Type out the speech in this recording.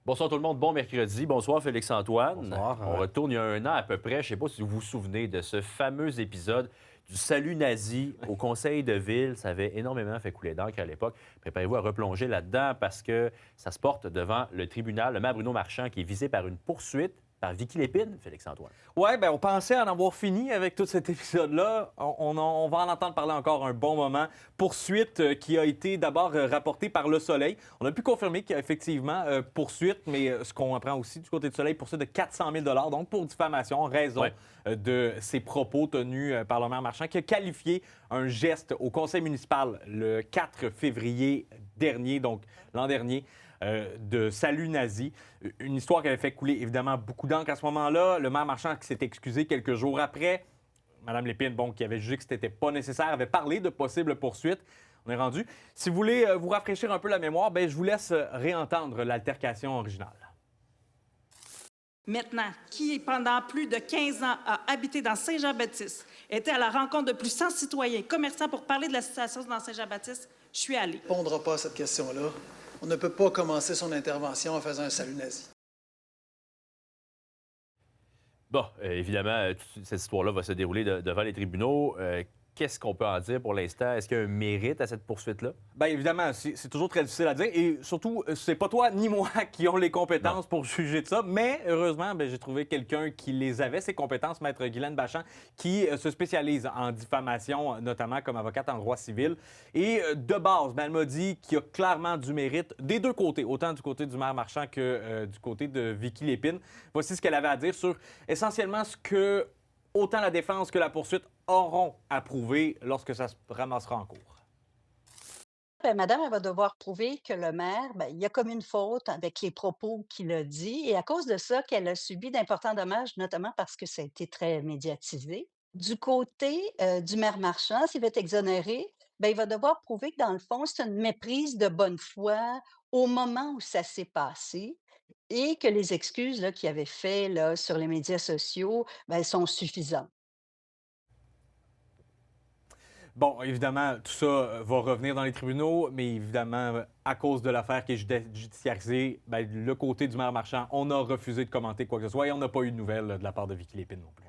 Bonsoir tout le monde, bon mercredi. Bonsoir Félix-Antoine. Bonsoir. On retourne il y a un an à peu près. Je ne sais pas si vous vous souvenez de ce fameux épisode du salut nazi au conseil de ville. Ça avait énormément fait couler d'encre à l'époque. Préparez-vous à replonger là-dedans parce que ça se porte devant le tribunal. Le maire Bruno Marchand qui est visé par une poursuite par Vicky Lépine, Félix-Antoine. Ouais, ben on pensait en avoir fini avec tout cet épisode-là. On va en entendre parler encore un bon moment. Poursuite qui a été d'abord rapportée par Le Soleil. On a pu confirmer qu'il y a effectivement poursuite, mais ce qu'on apprend aussi du côté du Soleil, poursuite de 400 000 donc pour diffamation en raison Ouais. de ses propos tenus par le maire Marchand, qui a qualifié un geste au conseil municipal le 4 février dernier, donc l'an dernier, de salut nazi. Une histoire qui avait fait couler évidemment beaucoup d'encre à ce moment-là. Le maire Marchand qui s'est excusé quelques jours après. Mme Lépine, bon, qui avait jugé que ce n'était pas nécessaire, avait parlé de possibles poursuites. On est rendu. Si vous voulez vous rafraîchir un peu la mémoire, ben, je vous laisse réentendre l'altercation originale. Maintenant, qui pendant plus de 15 ans a habité dans Saint-Jean-Baptiste, était à la rencontre de plus de 100 citoyens, commerçants pour parler de la situation dans Saint-Jean-Baptiste, je suis allée. On ne répondra pas à cette question-là. On ne peut pas commencer son intervention en faisant un salut nazi. Bon, évidemment, toute cette histoire-là va se dérouler devant les tribunaux. Qu'est-ce qu'on peut en dire pour l'instant? Est-ce qu'il y a un mérite à cette poursuite-là? Bien évidemment, c'est toujours très difficile à dire. Et surtout, c'est pas toi ni moi qui ont les compétences pour juger de ça. Mais heureusement, ben, j'ai trouvé quelqu'un qui les avait, ces compétences, Maître Guylaine Bachand, qui se spécialise en diffamation, notamment comme avocate en droit civil. Et de base, ben, elle m'a dit qu'il y a clairement du mérite des deux côtés, autant du côté du maire Marchand que du côté de Vicky Lépine. Voici ce qu'elle avait à dire sur essentiellement ce que autant la défense que la poursuite auront à prouver lorsque ça se ramassera en cours. Ben, madame, elle va devoir prouver que le maire, ben, il y a comme une faute avec les propos qu'il a dit et à cause de ça qu'elle a subi d'importants dommages, notamment parce que ça a été très médiatisé. Du côté du maire Marchand, s'il va être exonéré, ben, il va devoir prouver que dans le fond, c'est une méprise de bonne foi au moment où ça s'est passé et que les excuses là, qu'il avait fait là, sur les médias sociaux, ben, elles sont suffisantes. Bon, évidemment, tout ça va revenir dans les tribunaux, mais évidemment, à cause de l'affaire qui est judiciarisée, ben, le côté du maire Marchand, on a refusé de commenter quoi que ce soit et on n'a pas eu de nouvelles de la part de Vicky Lépine non plus.